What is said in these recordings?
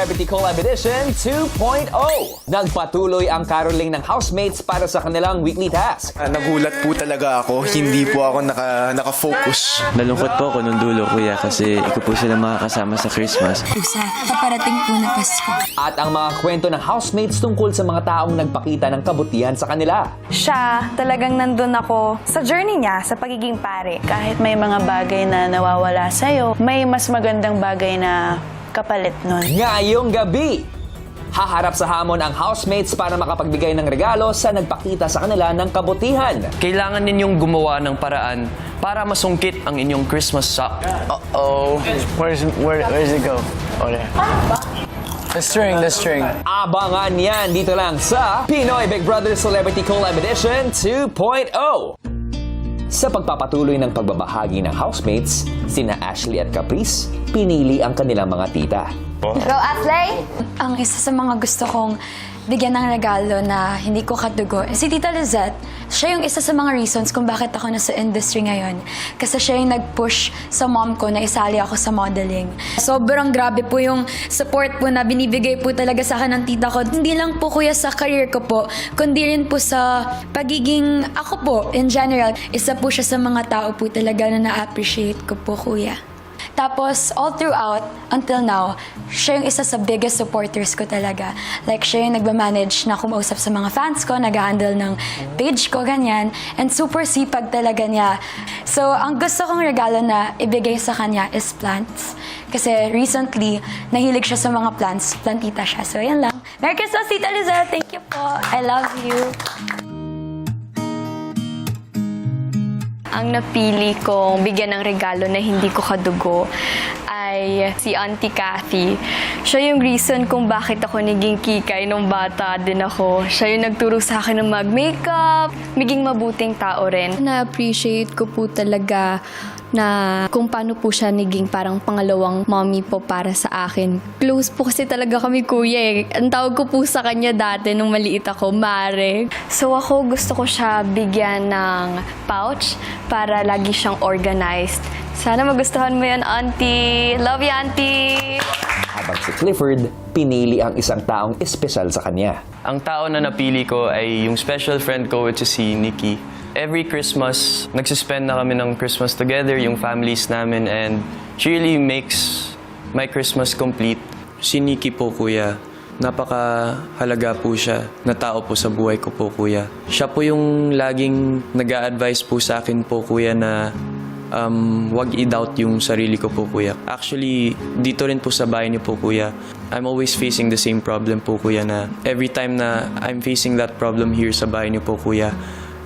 Celebrity Collab Edition 2.0. Nagpatuloy ang caroling ng housemates para sa kanilang weekly task. Nagulat po talaga ako. Hindi po ako naka-focus. Nalungkot po ako nung dulo, kuya, kasi ikaw po sila makakasama sa Christmas. Sa paparating po na Pasko. At ang mga kwento ng housemates tungkol sa mga taong nagpakita ng kabutihan sa kanila. Siya, talagang nandun ako sa journey niya, sa pagiging pare. Kahit may mga bagay na nawawala sa'yo, may mas magandang bagay na kapalit nun. Ngayong gabi, haharap sa hamon ang housemates para makapagbigay ng regalo sa nagpakita sa kanila ng kabutihan. Kailangan ninyong gumawa ng paraan para masungkit ang inyong Christmas sock. Uh-oh. Where does it go? Oh, there. The string. Abangan yan dito lang sa Pinoy Big Brother Celebrity Collab Edition 2.0. Sa pagpapatuloy ng pagbabahagi ng housemates, sina Ashley at Caprice, pinili ang kanilang mga tita. Go, Aslay! Ang isa sa mga gusto kong bigyan ng regalo na hindi ko kadugo, si Tita Lizette. Siya yung isa sa mga reasons kung bakit ako nasa industry ngayon. Kasi siya yung nag-push sa mom ko na isali ako sa modeling. Sobrang grabe po yung support po na binibigay po talaga sa akin ng tita ko. Hindi lang po kuya sa career ko po, kundi rin po sa pagiging ako po in general. Isa po siya sa mga tao po talaga na na-appreciate ko po kuya. Tapos, all throughout, until now, siya yung isa sa biggest supporters ko talaga. Like, siya yung nagmamanage na kumausap sa mga fans ko, nag-handle ng page ko, ganyan. And super sipag talaga niya. So, ang gusto kong regalo na ibigay sa kanya is plants. Kasi recently, nahilig siya sa mga plants. Plantita siya. So, yan lang. Merry Christmas, Tita Lizelle! Thank you po. I love you. Ang napili kong bigyan ng regalo na hindi ko kadugo ay si Auntie Cathy. Siya yung reason kung bakit ako naging kikay nung bata din ako. Siya yung nagturo sa akin ng mag-makeup, maging mabuting tao rin. Na-appreciate ko po talaga na kung paano po siya naging parang pangalawang mommy po para sa akin. Close po kasi talaga kami kuya eh. Ang tawag ko po sa kanya dati nung maliit ako, Mare. So ako gusto ko siya bigyan ng pouch para lagi siyang organized. Sana magustuhan mo yan, Auntie. Love you, Auntie! Habang si Clifford, pinili ang isang taong espesyal sa kanya. Ang tao na napili ko ay yung special friend ko, which is si Nikki. Every Christmas, nagsispend na kami ng Christmas together, yung families namin, and she really makes my Christmas complete. Si Nikki po, kuya, napakahalaga po siya na tao po sa buhay ko po, kuya. Siya po yung laging nag-a-advise po sa akin po, kuya, na wag i-doubt yung sarili ko po, kuya. Actually, dito rin po sa bahay niyo po, kuya, I'm always facing the same problem po, kuya, na every time na I'm facing that problem here sa bahay niyo po, kuya,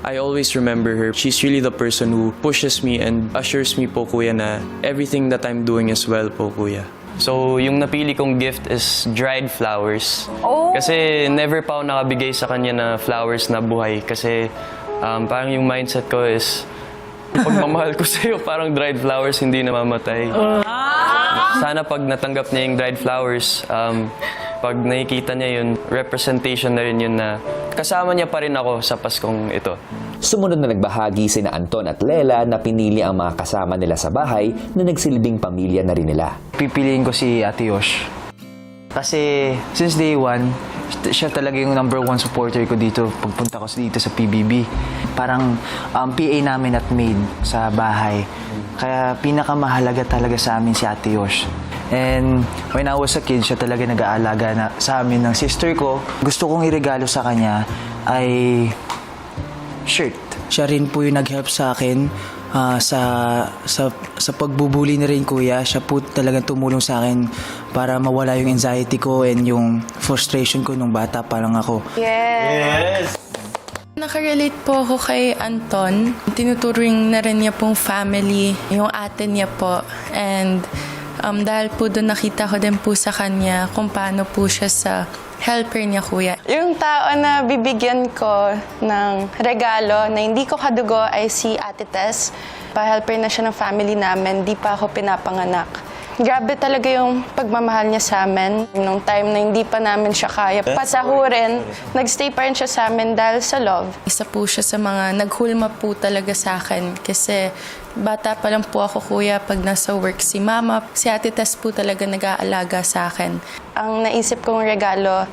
I always remember her. She's really the person who pushes me and assures me po, kuya, na everything that I'm doing is well po, kuya. So, yung napili kong gift is dried flowers. Kasi never pa ako nakabigay sa kanya na flowers na buhay. Kasi parang yung mindset ko is, pagmamahal ko sa'yo, parang dried flowers hindi namamatay. Sana pag natanggap niya yung dried flowers, pag nakikita niya yun, representation na rin yun na kasama niya pa rin ako sa Paskong ito. Sumunod na nagbahagi sina Anton at Lela na pinili ang mga kasama nila sa bahay na nagsilbing pamilya na rin nila. Pipiliin ko si Ate Yosh. Kasi since day one, siya talaga yung number one supporter ko dito pagpunta ko dito sa PBB. Parang PA namin at maid sa bahay. Kaya pinakamahalaga talaga sa amin si Ate Yosh. And when I was a kid, siya talaga nag-aalaga na sa amin ng sister ko. Gusto kong iregalo sa kanya ay shirt. Siya rin po yung nag-help sa akin sa pagbubuli na rin, kuya. Siya po talagang tumulong sa akin para mawala yung anxiety ko and yung frustration ko nung bata pa lang ako. Yes! Nakarelate po ako kay Anton. Tinuturing na rin niya pong family, yung ate niya po. And dahil po doon nakita ko din po sa kanya kung paano po siya sa helper niya, kuya. Yung tao na bibigyan ko ng regalo na hindi ko kadugo ay si Ate Tess. Pa-helper na siya ng family namin, di pa ako pinapanganak. Grabe talaga yung pagmamahal niya sa amin. Nung time na hindi pa namin siya kaya pasahurin, nagstay pa rin siya sa amin dahil sa love. Isa po siya sa mga naghulma po talaga sa akin kasi bata pa lang po ako, kuya, pag nasa work si mama. Si Ate Tess po talaga nag-aalaga sa akin. Ang naisip kong regalo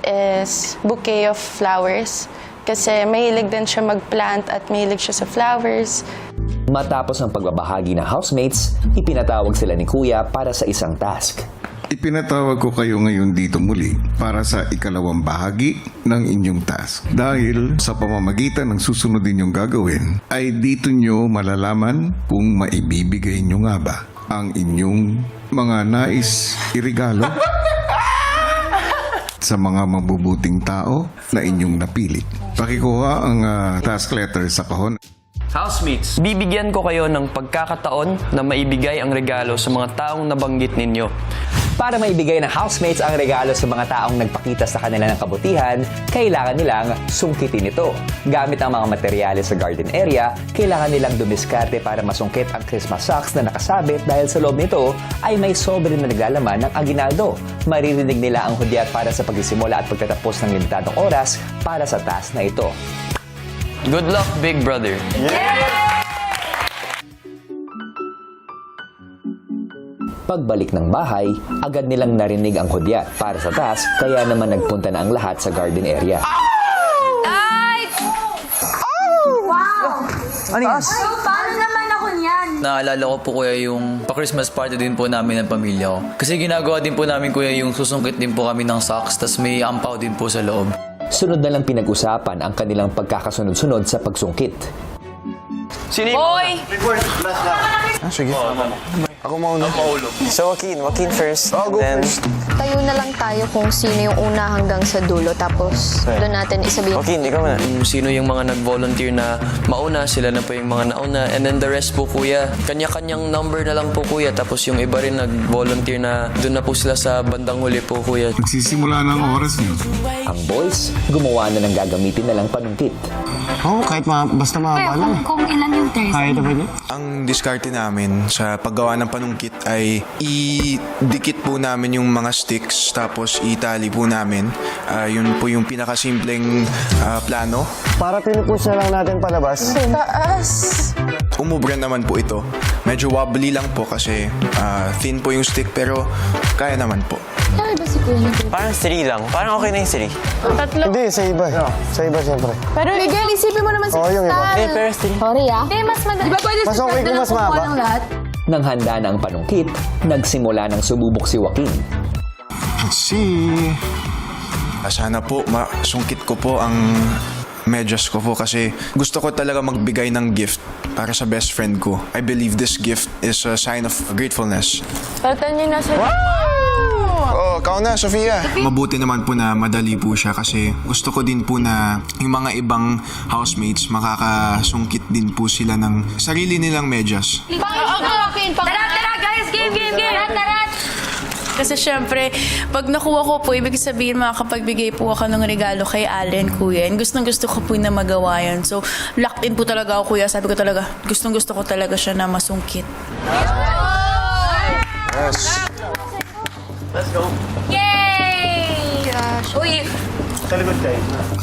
is bouquet of flowers kasi mahilig din siya mag-plant at mahilig siya sa flowers. Matapos ang pagbabahagi ng housemates, ipinatawag sila ni Kuya para sa isang task. Ipinatawag ko kayo ngayon dito muli para sa ikalawang bahagi ng inyong task. Dahil sa pamamagitan ng susunod ninyong gagawin, ay dito nyo malalaman kung maibibigay nyo nga ba ang inyong mga nais irigalo sa mga mabubuting tao na inyong napili. Pakikuha ang task letter sa kahon. Housemates, bibigyan ko kayo ng pagkakataon na maibigay ang regalo sa mga taong nabanggit ninyo. Para maibigay ng housemates ang regalo sa mga taong nagpakita sa kanila ng kabutihan, kailangan nilang sungkitin ito. Gamit ang mga materyales sa garden area, kailangan nilang dumiskarte para masungkit ang Christmas socks na nakasabit dahil sa loob nito ay may sobre na naglalaman ng aginaldo. Maririnig nila ang hudyat para sa pagsisimula at pagtatapos ng limitadong oras para sa task na ito. Good luck, big brother. Pagbalik ng bahay, agad nilang narinig ang hudyat para sa task, kaya naman nagpunta na ang lahat sa garden area. Ano yan? Paano naman ako niyan? Naalala ko po kuya yung pa-Christmas party din po namin ng pamilya ko. Kasi ginagawa din po namin kuya yung susungkit din po kami ng socks tas may ampaw din po sa loob. Sunod na lang pinag-usapan ang kanilang pagkakasunod-sunod sa pagsungkit. Sige. Ako mauna. So, Joaquin first. Go first. Tayo na lang tayo kung sino yung una hanggang sa dulo. Tapos doon natin isabihin. Joaquin, ikaw na. Kung sino yung mga nag-volunteer na mauna, sila na po yung mga nauna. And then the rest po kuya, kanya-kanyang number na lang po kuya. Tapos yung iba rin nag-volunteer na doon na po sila sa bandang huli po kuya. Magsisimula ng oras niyo. Ang boys, gumawa na ng gagamitin na lang panungkit. Oo, kahit basta mahaba lang. Kung ilan yung thirst. Kaya na ba niya? Ang diskarte namin sa paggawa ng panungkit ay idikit po namin yung mga sticks tapos itali po namin. Yun po yung pinakasimpleng plano. Para pinupush na lang natin palabas. Taas! Umubra naman po ito. Medyo wobbly lang po kasi thin po yung stick pero kaya naman po. Kaya ba si Kuya nag- Parang 3 lang. Parang okay na yung 3. Tatlo. Hindi, sa iba. Sa iba siyempre. Pero Miguel, isipin mo naman si Oo, yung iba. Crystal. Sorry Hindi, mas madali. Di ba pwede Mas okay kung mas mahaba. lahat? Nang handa na ang panungkit, nagsimula ng sumubok si Joaquin. Sana po masungkit ko po ang medyas ko po kasi gusto ko talaga magbigay ng gift para sa best friend ko. I believe this gift is a sign of gratefulness. Palitan niyo na sa... Oh, ikaw na, Sofia. Mabuti naman po na madali po siya kasi gusto ko din po na yung mga ibang housemates makakasungkit din po sila ng sarili nilang medyas. Tara, guys! Game! Tara! Kasi syempre, pag nakuha ko po, ibig sabihin makakapagbigay po ako ng regalo kay Allen, kuya. And gustong-gusto ko po na magawa yun. So, locked in po talaga ako, kuya. Sabi ko talaga, gustong-gusto ko talaga siya na masungkit. Yes. Yay! Uy!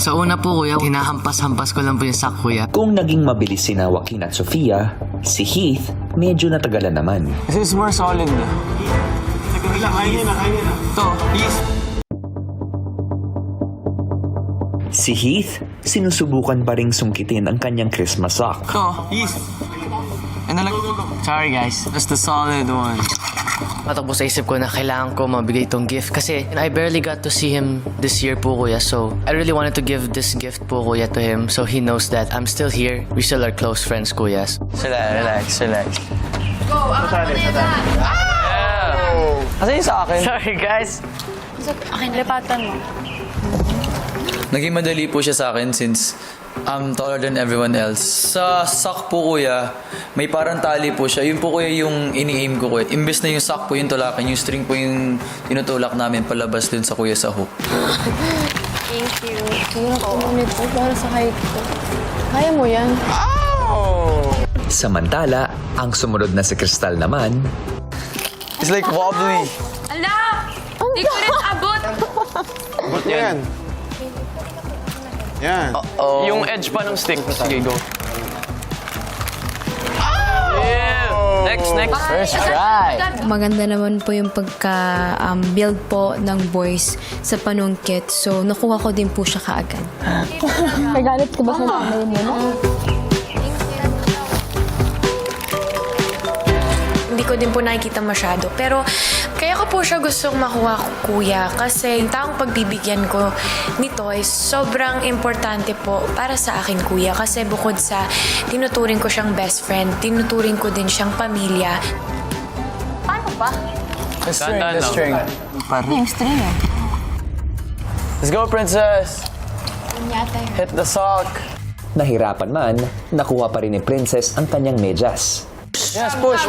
Sa una po kuya, hinahampas-hampas ko lang po yung sack kuya. Kung naging mabilis sina Joaquin at Sofia, si Heath medyo natagalan naman. This is more solid na. Si Heath, sinusubukan pa ring sungkitin ang kanyang Christmas sock. Sorry guys, that's the solid one. Matapos sa isip ko na kailangan ko mabigay itong gift kasi I barely got to see him this year po kuya. So I really wanted to give this gift po kuya to him so he knows that I'm still here. We still are close friends kuya. Relax. Asa yung sa akin? Sorry guys. Lipatan mo. Naging madali po siya sa akin since I'm taller than everyone else. Sa sock po kuya, may parang tali po siya. Yun po kuya yung ini-aim ko kuya. Imbes na yung sock po yung tulakan, yung string po yung tinutulak namin palabas dun sa kuya sa hook. Thank you. Hirap umunit po para sa height ko. Kaya mo yan. Samantala, ang sumunod na si Crystal naman, It's like wobbly. Ala! Di ko rin abot! Ba't yan? Yan. Yung edge pa ng stick. Sige, go. Yeah! Next. First try. Maganda naman po yung pagka-build po ng voice sa panungkit. So, nakuha ko din po siya kaagad. Nagalit ka ba sa nanay mo? Hindi ko din po nakikita masyado. Pero kaya ko po siya gustong makuha ko, kuya. Kasi yung taong pagbibigyan ko nito ay sobrang importante po para sa akin, kuya. Kasi bukod sa tinuturing ko siyang best friend, tinuturing ko din siyang pamilya. Paano ba? The string. Yung string eh. Let's go, princess. Yata yun. Hit the sock. Nahirapan man, nakuha pa rin ni Princess ang kanyang medyas. Yes, push.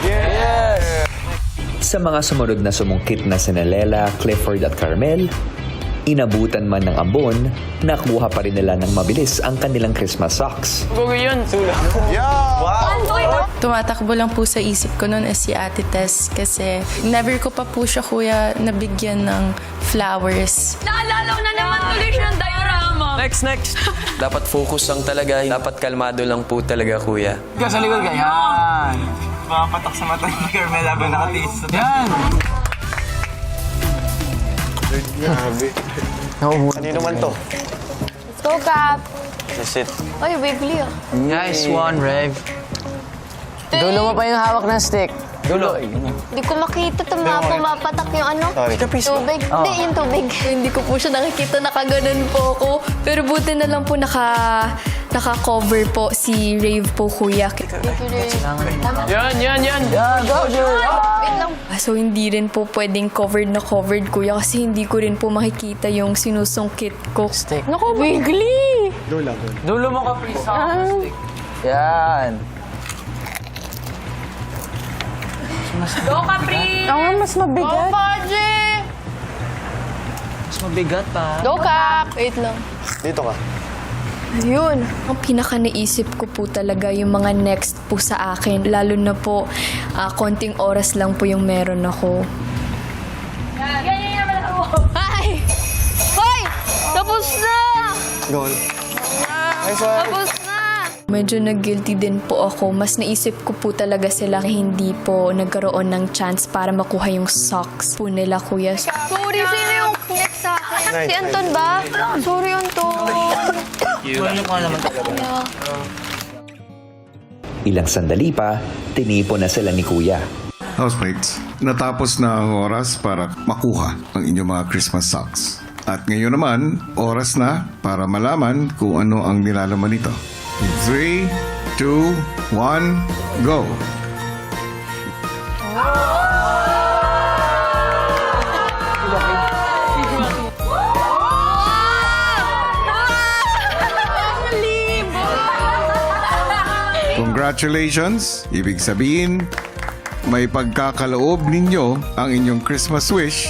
Yes. Sa mga sumunod na sumungkit na sina Lela, Clifford at Carmel, inabutan man ng ambon, nakuha pa rin nila ng mabilis ang kanilang Christmas socks. Go yun. Tumatakbo lang po sa isip ko noon si Ate Tess kasi never ko pa po siya, kuya, nabigyan ng flowers. Naalala ko na naman tuloy siya ng diorama. Next. Dapat focus lang talaga. Dapat kalmado lang po talaga, kuya. Sa likod ka, yan. Mapatak sa mata ni Carmel habang nakatiis. Yan. Grabe. Kanino man to? Let's go, Cap. Sit. Oy, Wiggly ah. Nice one, Rev. Dulo mo pa yung hawak ng stick. Dulo. Hindi ko makita pumapatak yung ano. Tubig. Hindi, yung tubig. Hindi ko po siya nakikita, nakaganon po ako. Pero buti na lang po naka-cover po si Rave po, kuya. Yan. So, hindi rin po pwedeng covered, kuya, kasi hindi ko rin po makikita yung sinusungkit ko. Stick. Naku, Wiggly! Dulo mo ka, please, hawak ng stick. Yan. Go, Capri! Mas mabigat. Go, Paji! Mas mabigat pa. Go, Cap! Wait lang. Dito ka. Yun. Ang pinaka naisip ko po talaga yung mga next po sa akin. Lalo na po, konting oras lang po yung meron ako. Yan. Ay! Hoy! Tapos na! Goal. Nice one. Tapos na! Medyo nag-guilty din po ako. Mas naisip ko po talaga sila na hindi po nagkaroon ng chance para makuha yung socks po nila, kuya. Sorry, sino yung next sa akin? Si Anton ba? Sorry, Anton. Ano ka naman talaga? Ilang sandali pa, tinipon na sila ni Kuya. Housemates, natapos na ang oras para makuha ang inyong mga Christmas socks. At ngayon naman, oras na para malaman kung ano ang nilalaman nito. 3, 2, 1, go! Congratulations! Ibig sabihin, may pagkakaloob ninyo ang inyong Christmas wish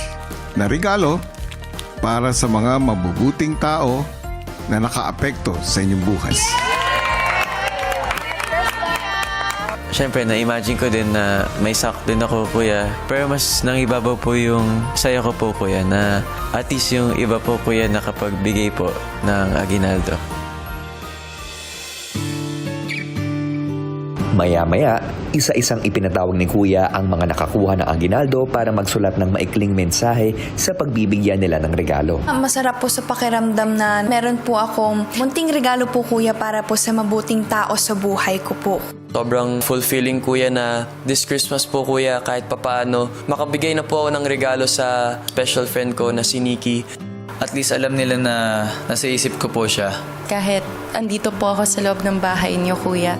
na regalo para sa mga mabubuting tao na nakaapekto sa inyong buhay. Siyempre, na-imagine ko din na may sock din ako, kuya. Pero mas nangibabaw po yung saya ko po, kuya, na at least yung iba po, kuya, nakapagbigay po ng aginaldo. Maya-maya, isa-isang ipinatawag ni Kuya ang mga nakakuha ng aginaldo para magsulat ng maikling mensahe sa pagbibigyan nila ng regalo. Masarap po sa pakiramdam na meron po akong munting regalo po, kuya, para po sa mabuting tao sa buhay ko po. Sobrang fulfilling, kuya, na this Christmas po, kuya, kahit papaano, makabigay na po ako ng regalo sa special friend ko na si Nikki. At least alam nila na nasa isip ko po siya. Kahit andito po ako sa loob ng bahay niyo, kuya.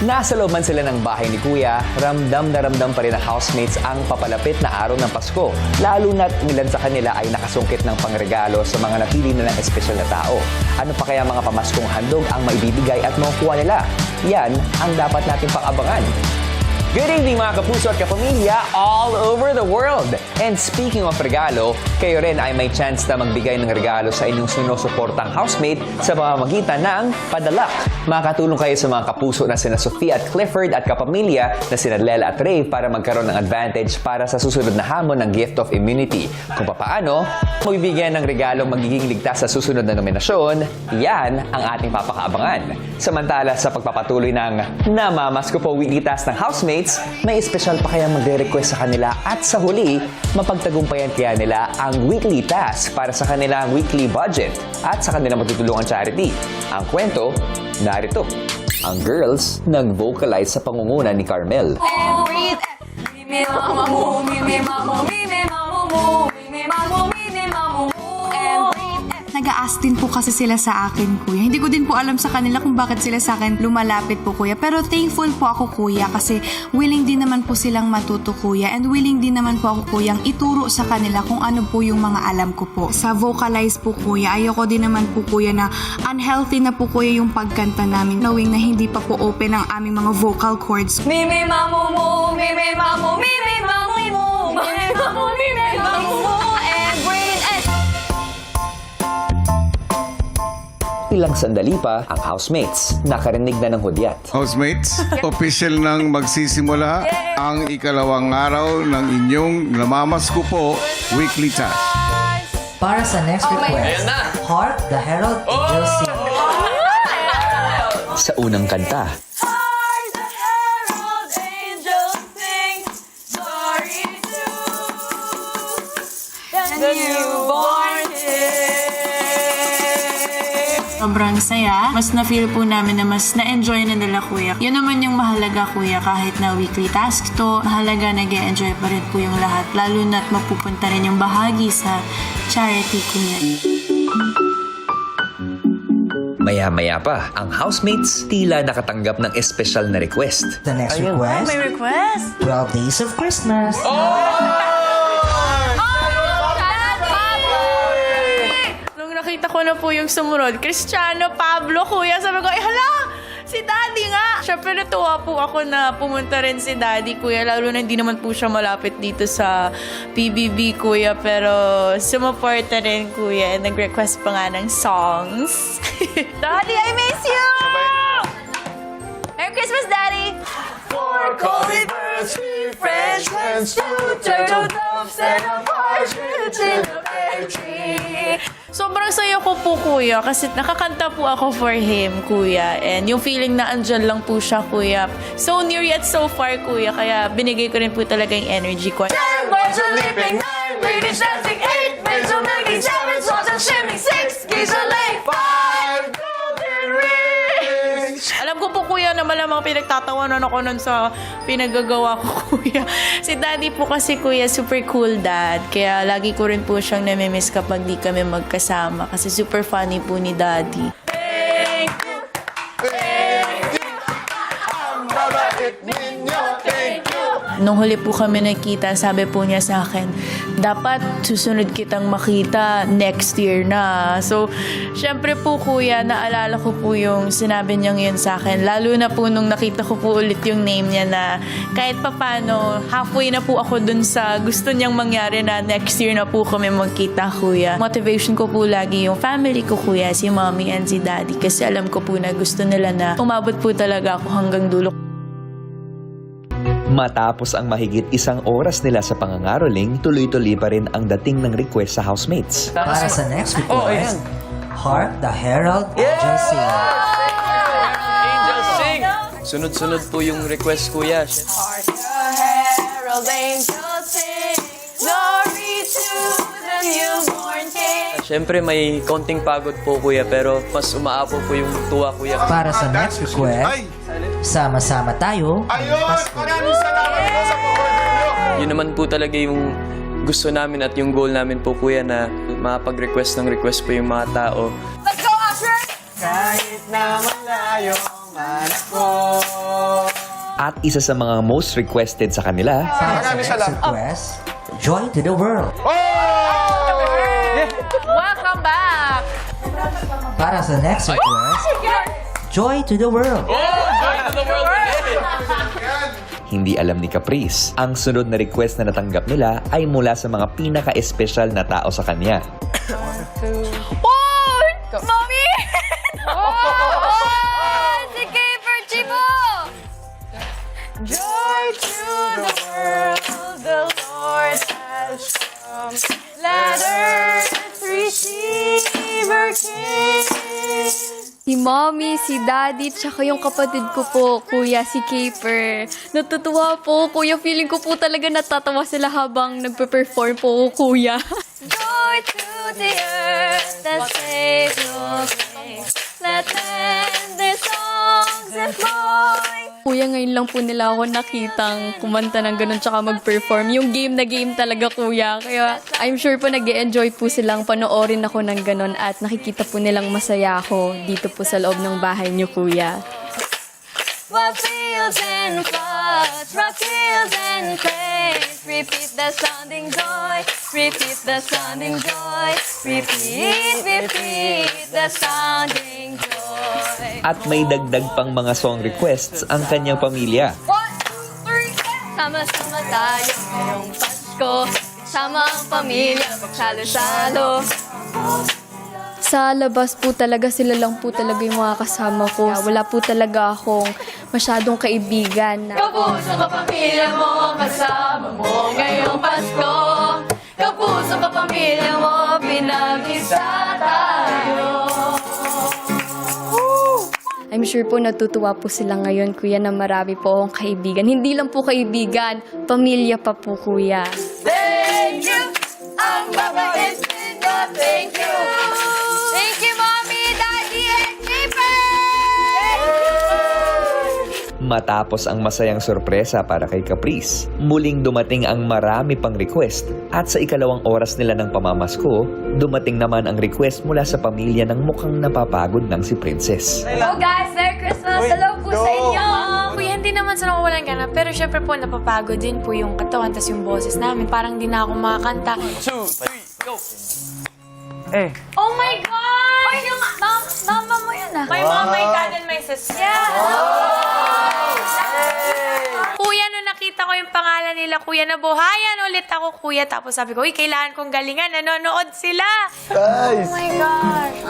Nasa loob man sila ng bahay ni Kuya, ramdam na ramdam pa rin ng housemates ang papalapit na araw ng Pasko. Lalo na't ilan sa kanila ay nakasungkit ng pangregalo sa mga napili nilang espesyal na tao. Ano pa kaya mga pamaskong handog ang maibibigay at makukuha nila? Yan ang dapat natin pang-abangan. Good evening mga kapuso at kapamilya all over the world! And speaking of regalo, kayo rin ay may chance na magbigay ng regalo sa inyong sinusuportang housemate sa pamamagitan ng padalak. Makakatulong kayo sa mga kapuso na sina Sofia at Clifford at kapamilya na sina Lela at Ray para magkaroon ng advantage para sa susunod na hamon ng Gift of Immunity. Kung papaano, magbibigyan ng regalong magiging ligtas sa susunod na nominasyon, yan ang ating papakaabangan. Samantala sa pagpapatuloy ng Namamasko Po Weekly Task ng housemates, may espesyal pa kayang magre-request sa kanila at sa huli, mapagtagumpayan kaya nila ang weekly task para sa kanilang weekly budget at sa kanilang matutulungan charity. Ang kwento, narito. Ang girls nag-vocalize sa pangunguna ni Carmel. Nag-a-ask din po kasi sila sa akin, kuya. Hindi ko din po alam sa kanila kung bakit sila sa akin lumalapit po, kuya. Pero thankful po ako, kuya, kasi willing din naman po silang matuto, kuya. And willing din naman po ako, kuya, ituro sa kanila kung ano po yung mga alam ko po. Sa vocalize po, kuya, ayoko din naman po, kuya, na unhealthy na po, kuya, yung pagkanta namin. Knowing na hindi pa po open ang aming mga vocal cords. Mimi mamu mo, mimi mamu, mimi mamu mo, mimi mamu, mimi mamu mo, and breathe and... Ilang sandali pa, ang housemates nakarinig na ng hudyat. Housemates, official nang magsisimula ang ikalawang araw ng inyong Namamasko Po Weekly Task. Para sa next request, Hark the Herald Angels Sing. Sa unang kanta, Sobrang saya. Mas na-feel po namin na mas na-enjoy na nila, kuya. Yun naman yung mahalaga, kuya. Kahit na weekly task to, mahalaga nag-e-enjoy pa rin po yung lahat. Lalo na't mapupunta rin yung bahagi sa charity, kuya. maya-maya pa, ang housemates tila nakatanggap ng espesyal na request. The next request, May request? 12 Days of Christmas. Nung nakita ko na po yung sumunod, Cristiano Pablo, kuya, sabi ko, hala, si Daddy nga! Siyempre natuwa po ako na pumunta rin si Daddy, kuya, lalo na hindi naman po siya malapit dito sa PBB, kuya, pero sumuporta rin, kuya, and nag-request pa nga ng songs. Daddy, I miss you! Merry Christmas, Daddy! Four cold birds, three French hens, two turtle doves, and a partridge in a pear tree. Sobrang saya ko po, kuya, kasi nakakanta po ako for him, kuya. And yung feeling na andyan lang po siya, kuya. So near yet so far, kuya. Kaya binigay ko rin po talaga yung energy ko. 10 birds are leaping, 9 ladies dancing, 8 maids are making, 7 swans are shimming, 6 geese are laying, 5 golden rings. Alam ko po, kuya, na malamang pinagtatawanan ako nun sa pinagagawa ko, kuya. Si Daddy po kasi, kuya, super cool dad. Kaya lagi ko rin po siyang namimiss kapag di kami magkasama. Kasi super funny po ni Daddy. Thank you! Thank you! Ang babait ninyo! Thank you! Nung huli po kami nakita, sabi po niya sa akin, dapat susunod kitang makita next year na. So, syempre po, kuya, naalala ko po yung sinabi niyang yun sa akin. Lalo na po nung nakita ko po ulit yung name niya na kahit papano, halfway na po ako dun sa gusto niyang mangyari na next year na po kami magkita, kuya. Motivation ko po lagi yung family ko, kuya, si mommy and si daddy. Kasi alam ko po na gusto nila na umabot po talaga ako hanggang dulo. Matapos ang mahigit 1 oras nila sa pangangaroling, tuloy-tuloy pa rin ang dating ng request sa housemates. Para sa next request, Hark the Herald Angels Sing. Angels sing! Sunod-sunod po yung request, kuya. Hark the herald angels sing, glory to the newborn King. Siyempre may konting pagod po, kuya, pero mas umaapo po yung tuwa, kuya. Para sa next request, sama-sama tayo. Maraming salamat po sa pag-order nyo. Yun naman po talaga yung gusto namin at yung goal namin po, kuya, na makapag-request ng request po yung mga tao. Let's go, Usher! Kahit na malayo man ako. At isa sa mga most requested sa kanila, Para sa next request, Joy to the World. Welcome back! Para sa next request, Joy to the World. Hindi alam ni Caprice, ang sunod na request na natanggap nila ay mula sa mga pinaka-espesyal na tao sa kanya. Oh! Mommy! Oh! Si Caper Chibo! Joy to the world, the Lord has come. Let earth receive her King. Si Mommy, si Daddy, tsaka yung kapatid ko po, Kuya, si Caper. Natutuwa po, Kuya. Feeling ko po talaga natatawa sila habang nagpe-perform po, Kuya. Joy to the earth, the Savior brings. Let tender songs employ. Kuya, ngayon lang po nila ako nakitang kumanta ng ganun tsaka mag-perform. Yung game na game talaga, Kuya. Kaya I'm sure po nag-e-enjoy po silang panoorin ako ng ganun at nakikita po nilang masaya ako dito po sa loob ng bahay niyo, Kuya. What fields and floods, rock hills and plains, repeat the sounding joy, repeat the sounding joy, repeat the sounding joy. At may dagdag pang mga song requests ang kanyang pamilya. 1, 2, 3, sama-sama tayo ngayong Pasko, sama ang pamilya, magsalo-salo. Sa labas po talaga, sila lang po talaga yung mga kasama ko. Wala po talaga akong masyadong kaibigan. Kapuso ka pamilya mo, kasama mo ngayong Pasko. Kapuso ka pamilya mo, pinag-isa tayo. I'm sure po natutuwa po sila ngayon, Kuya, na marami po akong kaibigan. Hindi lang po kaibigan, pamilya pa po, Kuya. Thank you! Ang babait ninyo, thank you! Thank you, Mommy, Daddy, and Caper! Matapos ang masayang sorpresa para kay Caprice, muling dumating ang marami pang request at sa ikalawang oras nila ng pamamasko, dumating naman ang request mula sa pamilya ng mukhang napapagod ng si Princess. Hello guys, Merry Christmas! Hello po sa inyo! Kuya, hindi naman sa nawawalan ka na, pero syempre po napapagod din po yung katawan tas yung boses namin. Parang di na ako makakanta. 2, 3, go! Oh my God! Ay, yung mama mo yan ah. My mom, my dad, and my sister. Yeah! Kuya, nung nakita ko yung pangalan nila, Kuya, nabuhayan ulit ako, Kuya. Tapos sabi ko, uy, kailangan kong galingan. Nanonood sila. Oh my gosh!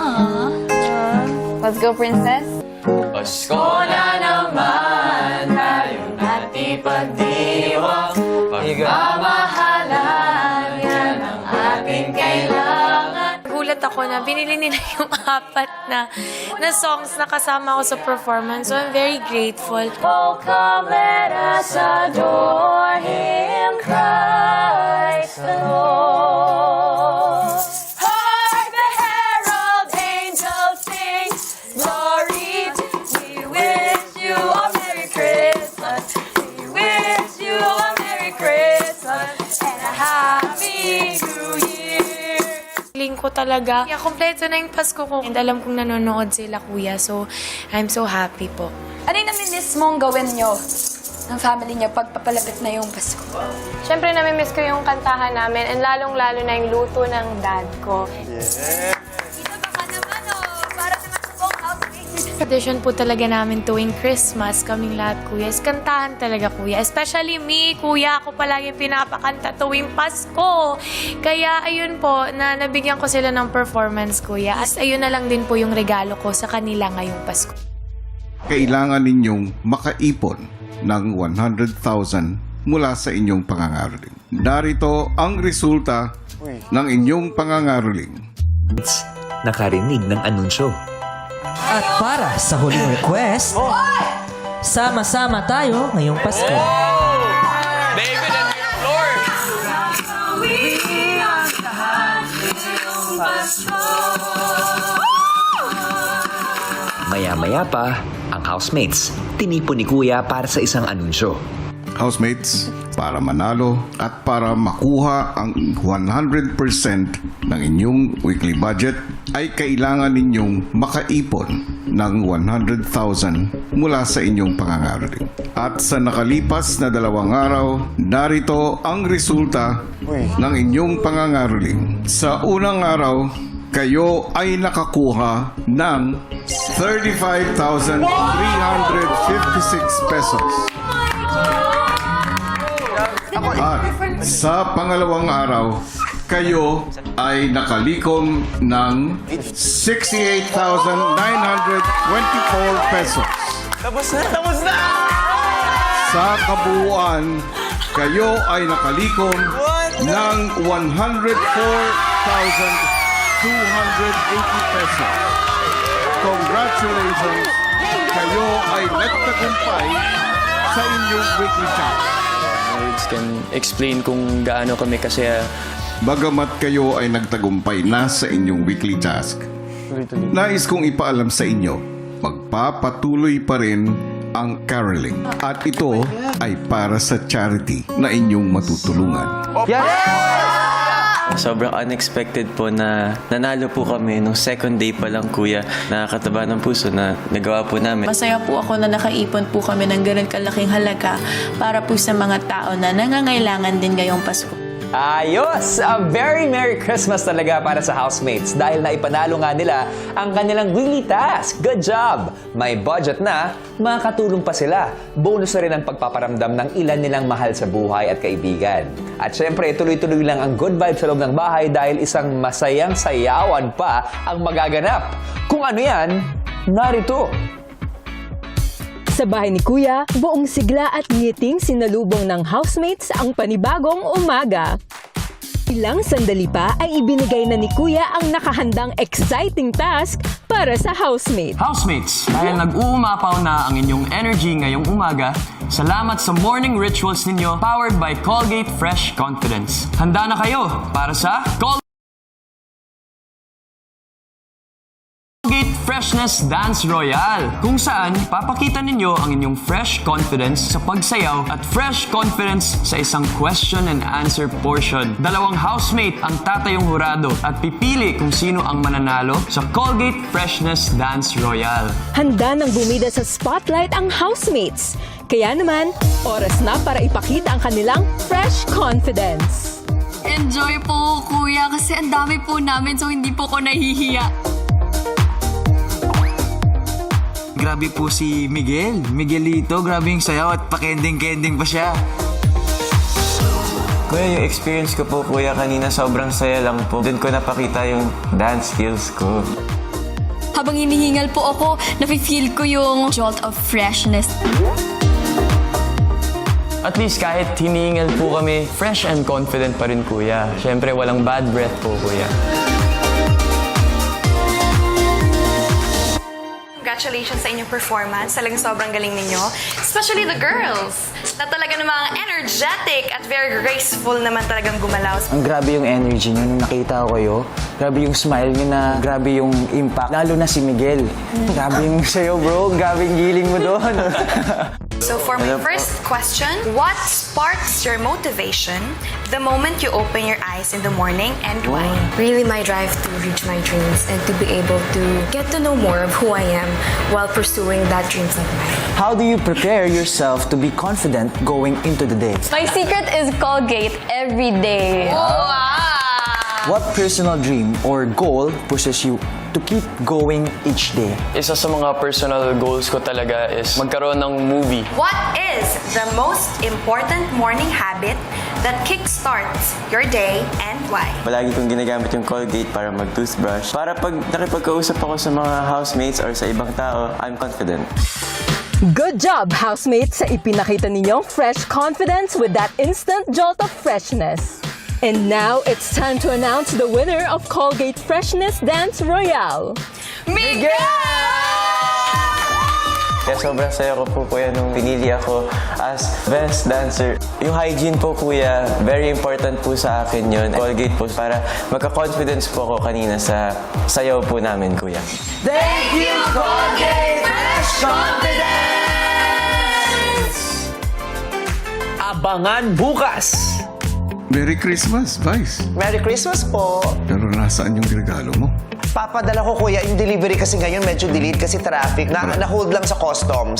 Let's go, Princess. Pasko na naman, tayong natipagdiwang. Pagmamahalan, yan ang ating kailangan. Gulat ako na binili nila yung 4 na songs na kasama ko sa performance. So, I'm very grateful. Oh, come, let us adore Him, Christ the Lord. Hark the herald angels sing, glory to we wish you a Merry Christmas. We wish you a Merry Christmas and a Happy New Year. Feeling ko talaga, kompleto na yung Pasko ko. And alam kong nanonood sila, Kuya. So, I'm so happy po. Ano yung namimiss mong gawin nyo ng family niyo pag papalapit na yung Pasko? Siyempre, namimiss ko yung kantahan namin and lalong-lalo na yung luto ng dad ko. Dito baka naman para naman sa buong housemates. Tradition po talaga namin tuwing Christmas, kaming lahat, Kuya, is kantahan talaga, Kuya. Especially me, Kuya, ako palagi pinapakanta tuwing Pasko. Kaya, ayun po, na nabigyan ko sila ng performance, Kuya. As ayun na lang din po yung regalo ko sa kanila ngayong Pasko. Kailangan ninyong makaipon ng 100,000 mula sa inyong pangangaroling. Narito ang resulta ng inyong pangangaroling. Nakarinig ng anunsyo. At para sa huling request, sama-sama tayo ngayong Pasko. David and your floor! Maya-maya pa, ang housemates, tinipon ni Kuya para sa isang anunsyo. Housemates, para manalo at para makuha ang 100% ng inyong weekly budget, ay kailangan ninyong makaipon ng 100,000 mula sa inyong pangangaroling. At sa nakalipas na 2 araw, narito ang resulta ng inyong pangangaroling. Sa unang araw, kayo ay nakakuha ng 35,356 pesos. sa pangalawang araw, kayo ay nakalikom ng 68,924 pesos. Tapos na! Tapos na! Sa kabuuan, kayo ay nakalikom ng 104,280 pesos. Congratulations! Kayo ay nagtagumpay sa inyong weekly chat. Words can explain kung gaano kami kasaya. Bagamat kayo ay nagtagumpay na sa inyong weekly task, nais kong ipaalam sa inyo, magpapatuloy pa rin ang caroling. At ito ay para sa charity na inyong matutulungan. Sobrang unexpected po na nanalo po kami nung second day pa lang, kuya. Nakakataba ng puso na nagawa po namin. Masaya po ako na nakaipon po kami ng ganun kalaking halaga para po sa mga tao na nangangailangan din ngayong Pasko. Ayos! A very Merry Christmas talaga para sa housemates dahil naipanalo nga nila ang kanilang weekly task. Good job! May budget na, makakatulong pa sila. Bonus na rin ang pagpaparamdam ng ilan nilang mahal sa buhay at kaibigan. At syempre, tuloy-tuloy lang ang good vibe sa loob ng bahay dahil isang masayang sayawan pa ang magaganap. Kung ano yan, narito. Sa bahay ni Kuya, buong sigla at ngiting sinalubong ng housemates ang panibagong umaga. Ilang sandali pa ay ibinigay na ni Kuya ang nakahandang exciting task para sa housemate. Housemates, dahil nag-uumapaw na ang inyong energy ngayong umaga, salamat sa morning rituals ninyo powered by Colgate Fresh Confidence. Handa na kayo para sa Colgate Freshness Dance Royale, kung saan papakita ninyo ang inyong fresh confidence sa pagsayaw at fresh confidence sa isang question and answer portion. Dalawang housemate ang tatayong hurado at pipili kung sino ang mananalo sa Colgate Freshness Dance Royale. Handa nang bumida sa spotlight ang housemates. Kaya naman, oras na para ipakita ang kanilang fresh confidence. Enjoy po, Kuya, kasi ang dami po namin so hindi po ko nahihiya. Grabe po si Miguel. Miguelito, grabe yung sayaw at pakending-kending pa siya. Kuya, yung experience ko po, kuya, kanina sobrang saya lang po. Doon ko napakita yung dance skills ko. Habang hinihingal po ako, nafe-feel ko yung jolt of freshness. At least kahit hinihingal po kami, fresh and confident pa rin, kuya. Siyempre, walang bad breath po, kuya. Congratulations sa inyong performance. Talagang sobrang galing ninyo. Especially the girls na talaga namang energetic at very graceful naman talagang gumalaw. Ang grabe yung energy niyo nung nakita ko kayo. Grabe yung smile niyo na, grabe yung impact. Lalo na si Miguel. Grabe yung sayo, bro. Grabe yung giling mo doon. So for my first question, what sparks your motivation the moment you open your eyes in the morning and why? Really my drive to reach my dreams and to be able to get to know more of who I am while pursuing that dreams of mine. How do you prepare yourself to be confident going into the day? My secret is Colgate every day. What personal dream or goal pushes you to keep going each day? Isa sa mga personal goals ko talaga is magkaroon ng movie. What is the most important morning habit that kickstarts your day and why? Palagi kong ginagamit yung Colgate para mag-toothbrush. Para pag nakipagkausap ako sa mga housemates or sa ibang tao, I'm confident. Good job, housemates, sa ipinakita ninyong fresh confidence with that instant jolt of freshness. And now, it's time to announce the winner of Colgate Freshness Dance Royale. Miguel! Kaya sobrang saya ko po, kuya, nung pinili ako as best dancer. Yung hygiene po, kuya, very important po sa akin yun. Colgate po para magka-confidence po ako kanina sa sayaw po namin, kuya. Thank you, Colgate Fresh Confidence! Abangan bukas! Merry Christmas, Vice. Merry Christmas po. Pero nasaan yung regalo mo? Papadala ko, kuya, yung delivery kasi ngayon medyo delayed kasi traffic. Na-hold lang sa customs.